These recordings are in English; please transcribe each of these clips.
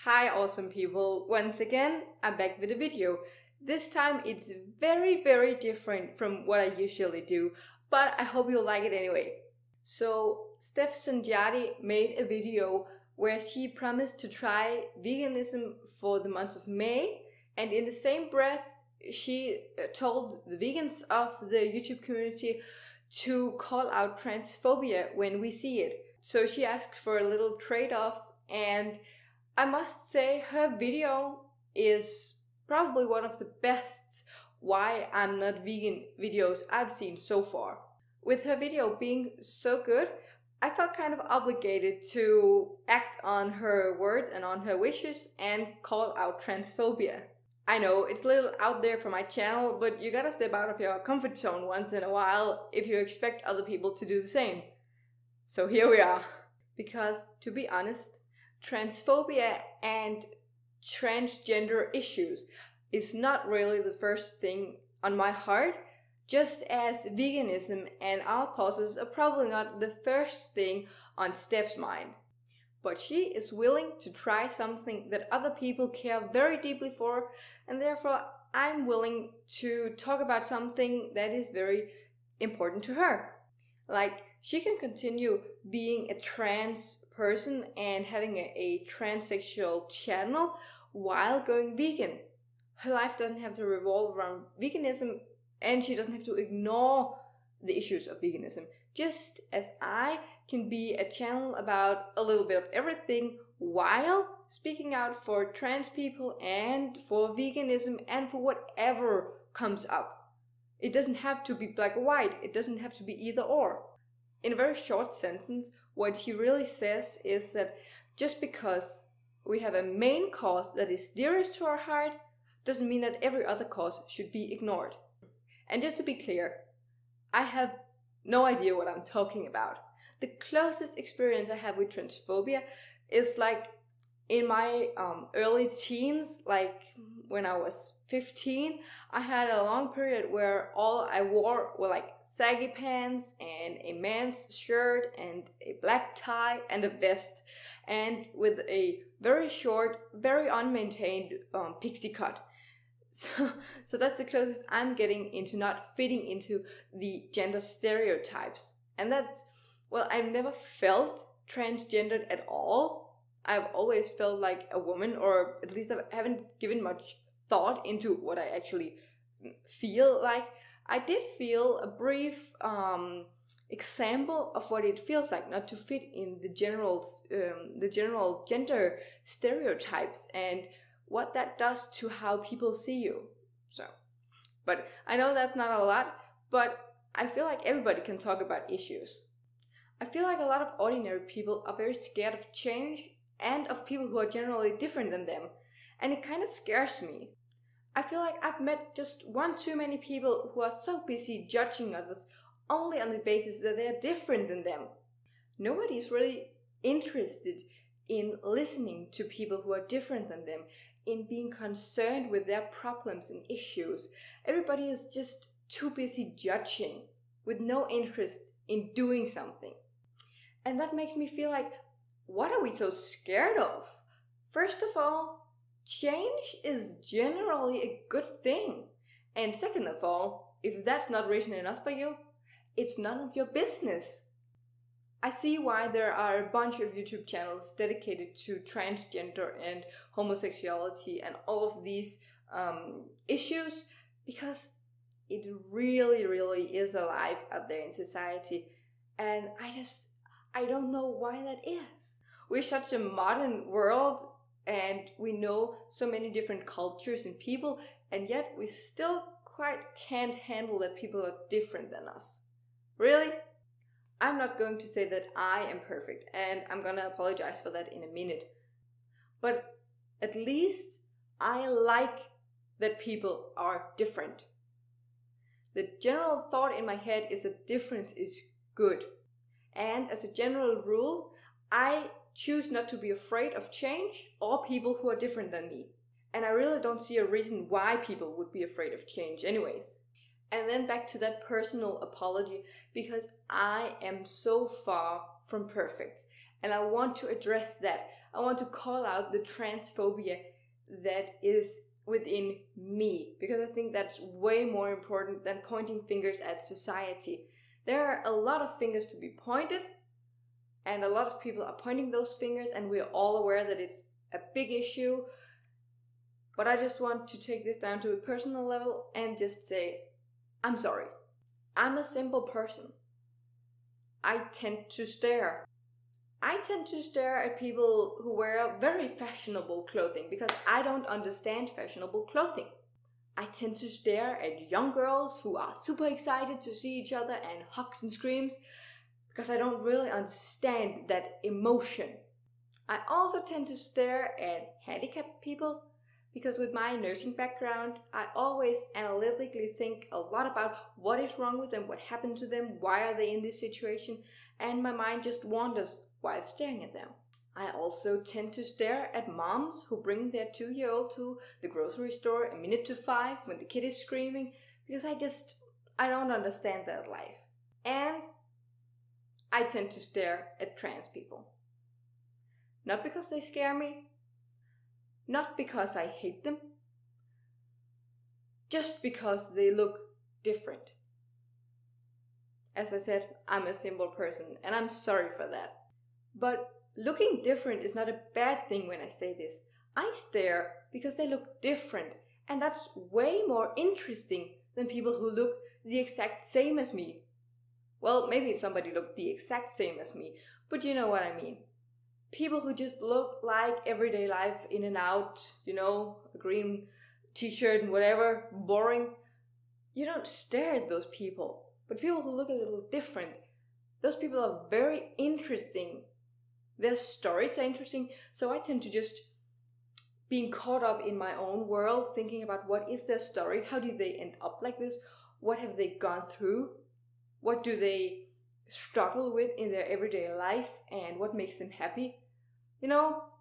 Hi awesome people, once again I'm back with a video. This time it's very different from what I usually do, but I hope you'll like it anyway. So Stef Sanjati made a video where she promised to try veganism for the month of May, and in the same breath she told the vegans of the YouTube community to call out transphobia when we see it. So she asked for a little trade-off, and I must say her video is probably one of the best why I'm not vegan videos I've seen so far. With her video being so good, I felt kind of obligated to act on her words and on her wishes and call out transphobia. I know it's a little out there for my channel, but you gotta step out of your comfort zone once in a while if you expect other people to do the same. So here we are. Because, to be honest, transphobia and transgender issues is not really the first thing on my heart, just as veganism and our causes are probably not the first thing on Stef's mind. But she is willing to try something that other people care very deeply for, and therefore I'm willing to talk about something that is very important to her. Like, she can continue being a trans person and having a transsexual channel while going vegan. Her life doesn't have to revolve around veganism, and she doesn't have to ignore the issues of veganism. Just as I can be a channel about a little bit of everything while speaking out for trans people and for veganism and for whatever comes up. It doesn't have to be black or white, it doesn't have to be either or. In a very short sentence, what she really says is that just because we have a main cause that is dearest to our heart doesn't mean that every other cause should be ignored. And just to be clear, I have no idea what I'm talking about. The closest experience I have with transphobia is like in my early teens, like when I was 15, I had a long period where all I wore were like saggy pants and a man's shirt and a black tie and a vest, and with a very short, very unmaintained pixie cut. So that's the closest I'm getting into not fitting into the gender stereotypes. And that's, well, I've never felt transgendered at all. I've always felt like a woman, or at least I haven't given much thought into what I actually feel like. I did feel a brief example of what it feels like not to fit in the general gender stereotypes and what that does to how people see you. So, but I know that's not a lot, but I feel like everybody can talk about issues. I feel like a lot of ordinary people are very scared of change and of people who are generally different than them, and it kind of scares me. I feel like I've met just one too many people who are so busy judging others only on the basis that they are different than them. Nobody is really interested in listening to people who are different than them, in being concerned with their problems and issues. Everybody is just too busy judging with no interest in doing something. And that makes me feel like, what are we so scared of? First of all, change is generally a good thing. And second of all, if that's not reason enough for you, it's none of your business. I see why there are a bunch of YouTube channels dedicated to transgender and homosexuality and all of these issues, because it really is alive out there in society. And I don't know why that is. We're such a modern world, and we know so many different cultures and people, and yet we still quite can't handle that people are different than us. Really? I'm not going to say that I am perfect, and I'm gonna apologize for that in a minute. But at least I like that people are different. The general thought in my head is that difference is good. And as a general rule, I choose not to be afraid of change or people who are different than me. And I really don't see a reason why people would be afraid of change anyways. And then back to that personal apology, because I am so far from perfect, and I want to address that. I want to call out the transphobia that is within me, because I think that's way more important than pointing fingers at society. There are a lot of fingers to be pointed, and a lot of people are pointing those fingers, and we're all aware that it's a big issue. But I just want to take this down to a personal level and just say, I'm sorry. I'm a simple person. I tend to stare. I tend to stare at people who wear very fashionable clothing because I don't understand fashionable clothing. I tend to stare at young girls who are super excited to see each other and hugs and screams because I don't really understand that emotion. I also tend to stare at handicapped people because with my nursing background, I always analytically think a lot about what is wrong with them, what happened to them, why are they in this situation, and my mind just wanders while staring at them. I also tend to stare at moms who bring their 2-year-old to the grocery store a minute to 5 when the kid is screaming, because I don't understand that life. And I tend to stare at trans people. Not because they scare me, not because I hate them, just because they look different. As I said, I'm a simple person, and I'm sorry for that. But looking different is not a bad thing when I say this. I stare because they look different, and that's way more interesting than people who look the exact same as me. Well, maybe if somebody looked the exact same as me, but you know what I mean. People who just look like everyday life, in and out, a green t-shirt and whatever, boring. You don't stare at those people. But people who look a little different, those people are very interesting. Their stories are interesting, so I tend to just being caught up in my own world, thinking about what is their story, how did they end up like this, what have they gone through, what do they struggle with in their everyday life, and what makes them happy.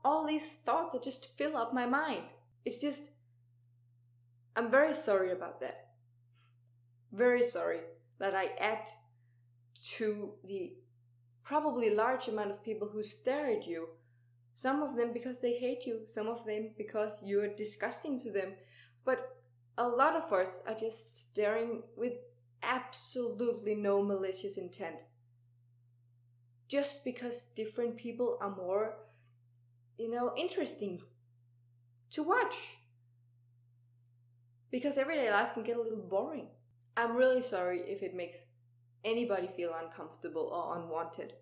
All these thoughts that just fill up my mind. It's just, I'm very sorry about that. Very sorry that I add to the probably large amount of people who stare at you. Some of them because they hate you, some of them because you're disgusting to them. But a lot of us are just staring with absolutely no malicious intent. Just because different people are more, interesting to watch. Because everyday life can get a little boring. I'm really sorry if it makes anybody feel uncomfortable or unwanted.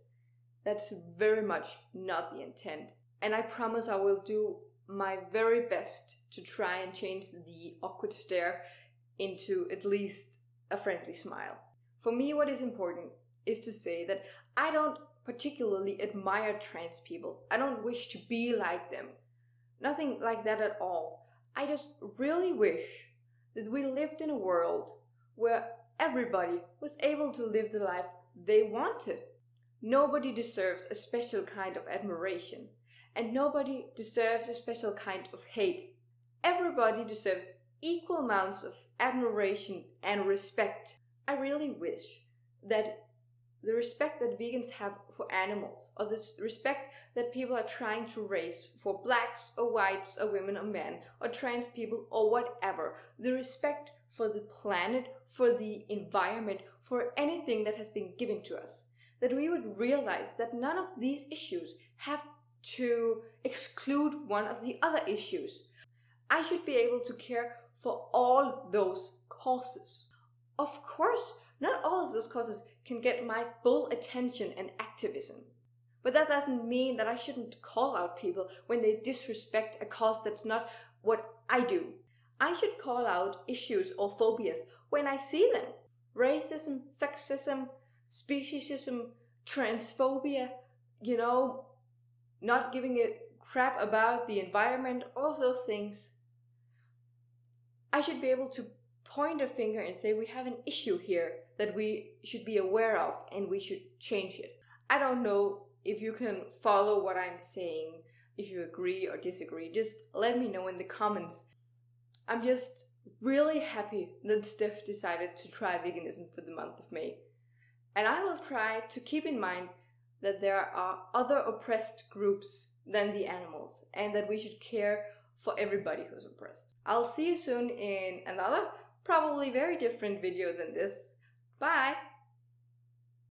That's very much not the intent. And I promise I will do my very best to try and change the awkward stare into at least a friendly smile. For me, what is important is to say that I don't particularly admire trans people. I don't wish to be like them. Nothing like that at all. I just really wish that we lived in a world where everybody was able to live the life they wanted. Nobody deserves a special kind of admiration, and nobody deserves a special kind of hate. Everybody deserves equal amounts of admiration and respect. I really wish that the respect that vegans have for animals, or the respect that people are trying to raise for blacks or whites or women or men or trans people or whatever, the respect for the planet, for the environment, for anything that has been given to us, that we would realize that none of these issues have to exclude one of the other issues. I should be able to care for all those causes. Of course, not all of those causes can get my full attention and activism. But that doesn't mean that I shouldn't call out people when they disrespect a cause that's not what I do. I should call out issues or phobias when I see them. Racism, sexism, speciesism, transphobia, not giving a crap about the environment, all of those things. I should be able to point a finger and say we have an issue here that we should be aware of and we should change it. I don't know if you can follow what I'm saying, if you agree or disagree. Just let me know in the comments. I'm just really happy that Stef decided to try veganism for the month of May. And I will try to keep in mind that there are other oppressed groups than the animals, and that we should care for everybody who's oppressed. I'll see you soon in another, probably very different video than this. Bye!